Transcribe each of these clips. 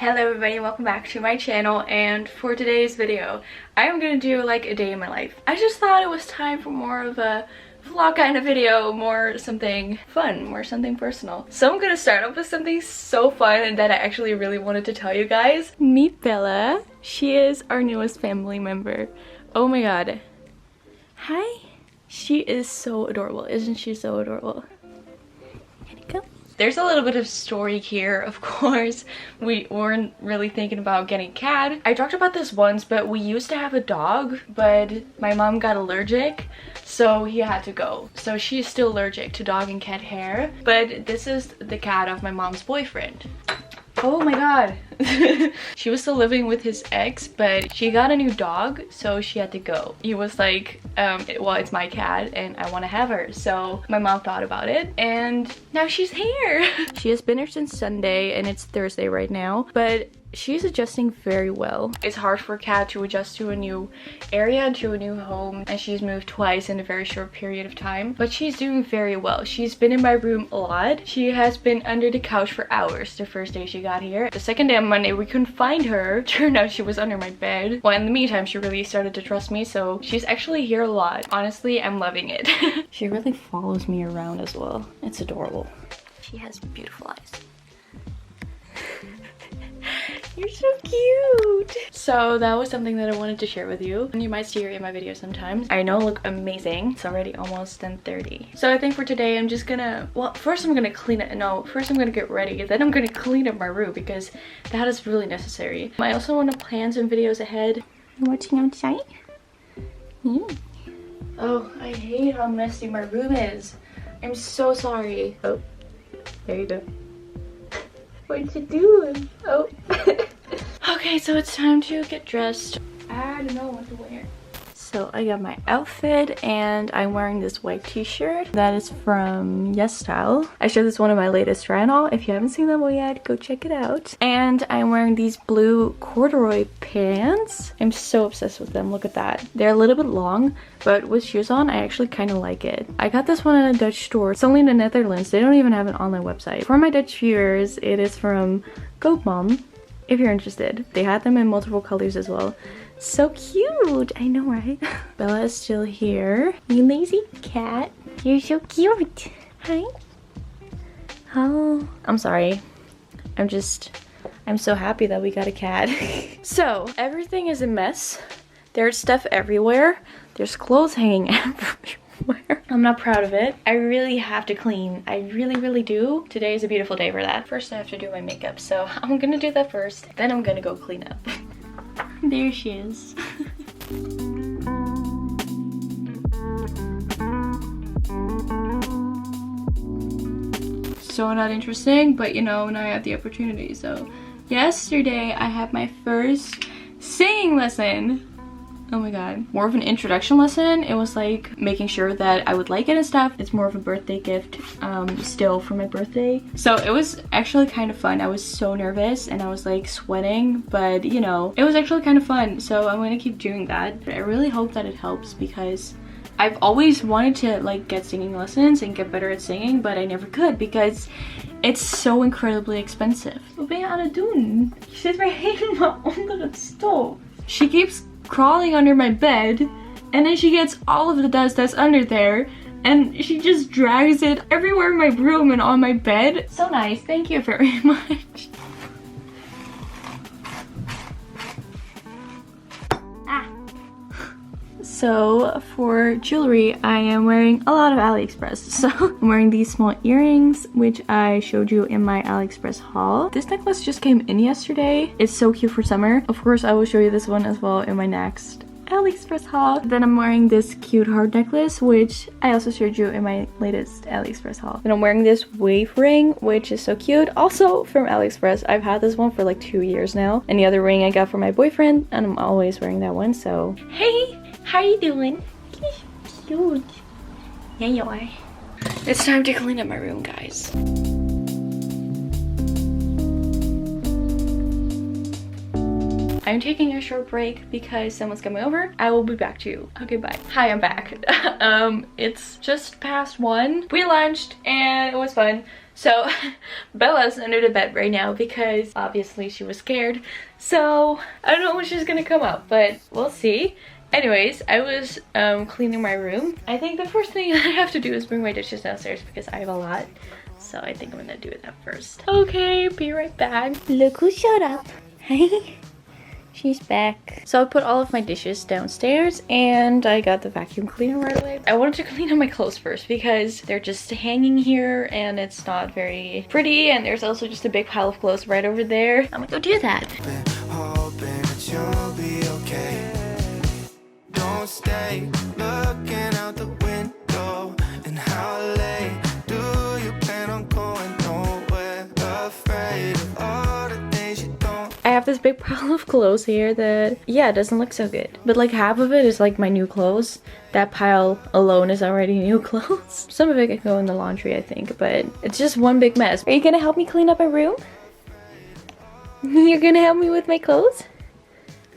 Hello everybody, welcome back to my channel, and for today's video I am gonna do like a day in my life. I just thought it was time for more of a vlog kind of video, more something fun, more something personal. So I'm gonna start off with something so fun and that I actually really wanted to tell you guys. Meet Bella. She is our newest family member. Oh my god. Hi. She is so adorable. Isn't she so adorable? Here you go. There's a little bit of story here, of course. We weren't really thinking about getting a cat. I talked about this once, but we used to have a dog, but my mom got allergic, so he had to go. So she's still allergic to dog and cat hair, but this is the cat of my mom's boyfriend. Oh my god. She was still living with his ex, but she got a new dog, so she had to go. He was like, well, it's my cat and I want to have her. So my mom thought about it and now she's here. She has been here since Sunday and it's Thursday right now, but she's adjusting very well. It's hard for a cat to adjust to a new area, to a new home, and she's moved twice in a very short period of time, but she's doing very well. She's been in my room a lot. She has been under the couch for hours the first day she got here. The second day on Monday we couldn't find her. Turned out she was under my bed. Well, in the meantime she really started to trust me, so she's actually here a lot. Honestly, I'm loving it. She really follows me around as well. It's adorable. She has beautiful eyes. You're so cute! So that was something that I wanted to share with you. And you might see her in my videos sometimes. I know I look amazing. It's already almost 10:30. So I think for today I'm just gonna, well, first I'm gonna clean it. No, first I'm gonna get ready. Then I'm gonna clean up my room because that is really necessary. I also want to plan some videos ahead. You watching outside? Oh, I hate how messy my room is. I'm so sorry. Oh, there you go. What you doing? Oh. Okay, so it's time to get dressed. I don't know what to wear. So I got my outfit and I'm wearing this white t-shirt that is from Yes Style. I showed this one of my latest try on all. If you haven't seen that one yet, go check it out. And I'm wearing these blue corduroy pants. I'm so obsessed with them. Look at that. They're a little bit long, but with shoes on, I actually kind of like it. I got this one at a Dutch store. It's only in the Netherlands. They don't even have an online website. For my Dutch viewers, it is from Koopman, if you're interested. They had them in multiple colors as well. So cute! I know, right? Bella is still here. You lazy cat. You're so cute. Hi. Oh, I'm sorry. I'm so happy that we got a cat. So, everything is a mess. There's stuff everywhere. There's clothes hanging everywhere. I'm not proud of it. I really have to clean. I really do. Today is a beautiful day for that. First I have to do my makeup, so I'm gonna do that first. Then I'm gonna go clean up. There she is. So not interesting, but you know, now I have the opportunity. So yesterday I had my first singing lesson. Oh my god. More of an introduction lesson. It was like making sure that I would like it and stuff. It's more of a birthday gift still for my birthday. So it was actually kind of fun. I was so nervous and I was like sweating, but you know, it was actually kind of fun. So I'm gonna keep doing that. I really hope that it helps because I've always wanted to like get singing lessons and get better at singing, but I never could because it's so incredibly expensive. Wat ben je aan het doen? Je zit weer helemaal onder het stof. She keeps crawling under my bed and then she gets all of the dust that's under there and she just drags it everywhere in my room and on my bed. So nice, thank you very much. So for jewelry, I am wearing a lot of AliExpress. So I'm wearing these small earrings, which I showed you in my AliExpress haul. This necklace just came in yesterday. It's so cute for summer. Of course, I will show you this one as well in my next AliExpress haul. Then I'm wearing this cute heart necklace, which I also showed you in my latest AliExpress haul. Then I'm wearing this wave ring, which is so cute. Also from AliExpress. I've had this one for like 2 years now. And the other ring I got for my boyfriend, and I'm always wearing that one, so. Hey! How you doing? Cute. Yeah, you are. It's time to clean up my room, guys. I'm taking a short break because someone's coming over. I will be back to you. Okay, bye. Hi, I'm back. It's just past 1. We lunched and it was fun. So Bella's under the bed right now because obviously she was scared. So I don't know when she's gonna come up, but we'll see. Anyways, I was cleaning my room. I think the first thing I have to do is bring my dishes downstairs because I have a lot. So I think I'm gonna do that first. Okay, be right back. Look who showed up. Hey. She's back. So I put all of my dishes downstairs and I got the vacuum cleaner right away. I wanted to clean up my clothes first because they're just hanging here and it's not very pretty, and there's also just a big pile of clothes right over there. I'm gonna go do that. Hoping that you'll be okay. Don't stay looking out the window. And how late do you plan on going? Nowhere, afraid of all the things you don't. I have this big pile of clothes here that, yeah, doesn't look so good. But like half of it is like my new clothes. That pile alone is already new clothes. Some of it can go in the laundry, I think, but it's just one big mess. Are you gonna help me clean up my room? You're gonna help me with my clothes?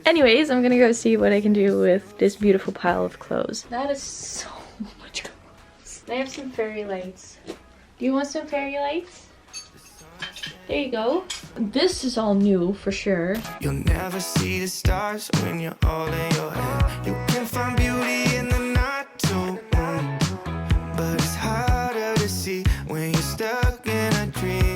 Anyways, I'm gonna go see what I can do with this beautiful pile of clothes. That is so much clothes. I have some fairy lights. Do you want some fairy lights? There you go. This is all new for sure. You'll never see the stars when you're all in your head. You can find beauty in the not too but it's harder to see when you're stuck in a dream.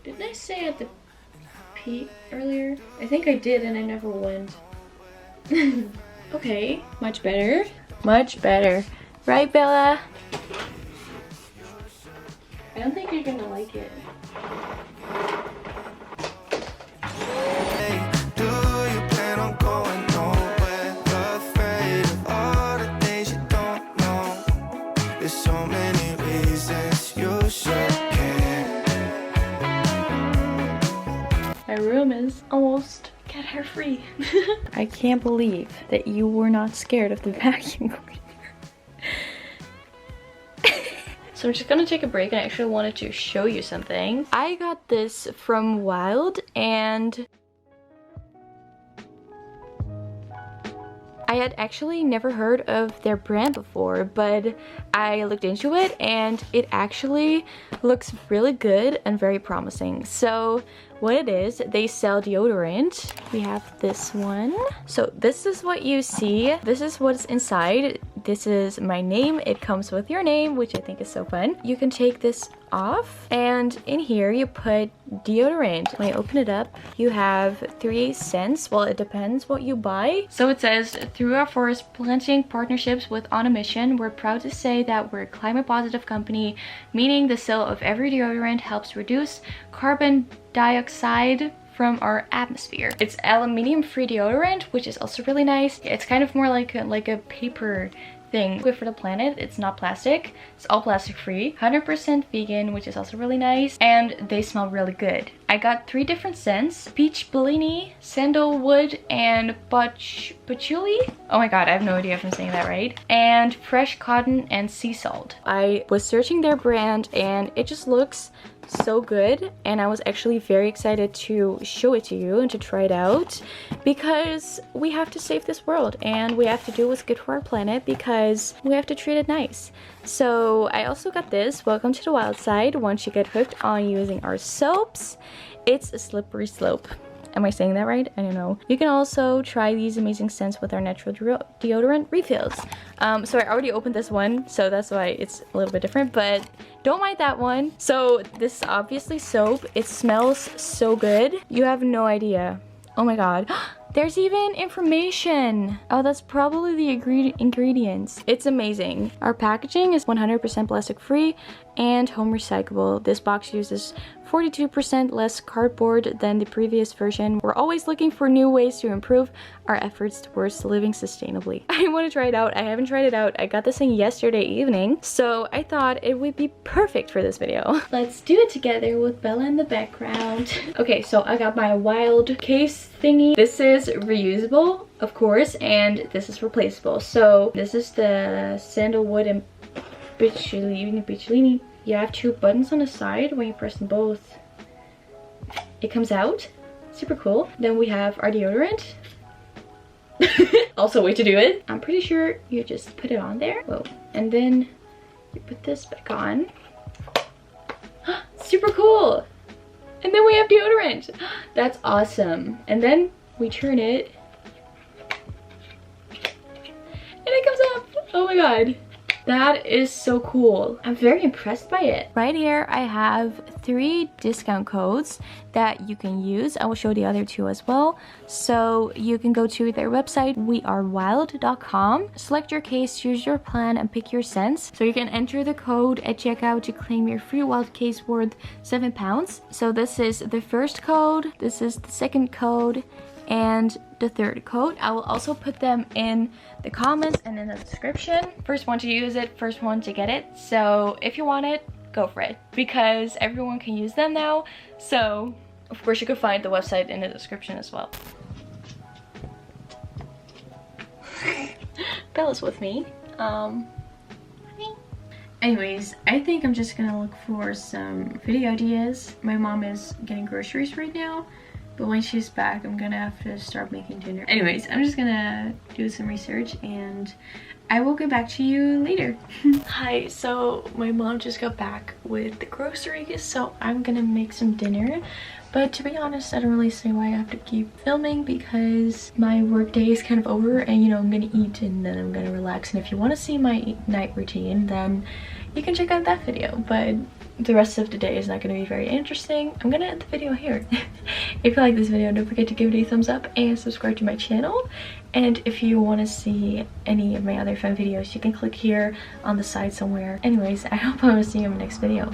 Didn't I say at the Pete earlier? I think I did and I never went. Okay, much better. Much better. Right, Bella? I don't think you're gonna like it. My room is almost cat hair free. I can't believe that you were not scared of the vacuum cleaner. So I'm just gonna take a break. I actually wanted to show you something. I got this from Wild and I had actually never heard of their brand before, but I looked into it and it actually looks really good and very promising. So what it is, they sell deodorant. We have this one. So this is what you see. This is what's inside. This is my name. It comes with your name, which I think is so fun. You can take this off and in here you put deodorant. When you open it up, you have 3 scents. Well, it depends what you buy. So it says, through our forest planting partnerships with On a Mission, we're proud to say that we're a climate positive company, meaning the sale of every deodorant helps reduce carbon dioxide from our atmosphere. It's aluminium free deodorant, which is also really nice. It's kind of more like a paper thing. Good for the planet. It's not plastic. It's all plastic free. 100% vegan, which is also really nice. And they smell really good. I got 3 different scents. Peach Bellini, Sandalwood, and Patchouli. Oh my god, I have no idea if I'm saying that right. And Fresh Cotton and Sea Salt. I was searching their brand and it just looks so good, and I was actually very excited to show it to you and to try it out because we have to save this world and we have to do what's good for our planet because we have to treat it nice. So I also got this, Welcome to the Wild Side. Once you get hooked on using our soaps, it's a slippery slope. Am I saying that right? I don't know. You can also try these amazing scents with our natural deodorant refills. So I already opened this one, so that's why it's a little bit different, but don't mind that one. So this is obviously soap. It smells so good. You have no idea. Oh my god. There's even information. Oh, that's probably the ingredients. It's amazing. Our packaging is 100% plastic free and home recyclable. This box uses 42% less cardboard than the previous version. We're always looking for new ways to improve our efforts towards living sustainably. I want to try it out. I haven't tried it out. I got this thing yesterday evening, so I thought it would be perfect for this video. Let's do it together with Bella in the background. Okay, so I got my wild case thingy. This is reusable, of course, and this is replaceable. So this is the sandalwood and Bellini. You have 2 buttons on the side. When you press them both, it comes out. Super cool. Then we have our deodorant. Also a way to do it. I'm pretty sure you just put it on there. Whoa. And then you put this back on. Super cool. And then we have deodorant. That's awesome. And then we turn it. And it comes up. Oh my god. That is so cool. I'm very impressed by it. Right here, I have 3 discount codes that you can use. I will show the other 2 as well. So you can go to their website, wearewild.com. Select your case, choose your plan, and pick your scents. So you can enter the code at checkout to claim your free wild case worth £7. So this is the first code, this is the second code, and the third code. I will also put them in the comments and in the description. First one to use it, first one to get it. So if you want it, go for it, because everyone can use them now. So of course you can find the website in the description as well. Bella's with me. Anyways, I think I'm just gonna look for some video ideas. My mom is getting groceries right now, but when she's back, I'm gonna have to start making dinner. Anyways, I'm just gonna do some research and I will get back to you later. Hi, so my mom just got back with the groceries, so I'm gonna make some dinner. But to be honest, I don't really see why I have to keep filming, because my work day is kind of over and, you know, I'm gonna eat and then I'm gonna relax. And if you want to see my night routine, then you can check out that video. But the rest of the day is not going to be very interesting. I'm gonna end the video here. If you like this video, don't forget to give it a thumbs up and subscribe to my channel. And if you want to see any of my other fun videos, you can click here on the side somewhere. Anyways, I hope I will see you in my next video.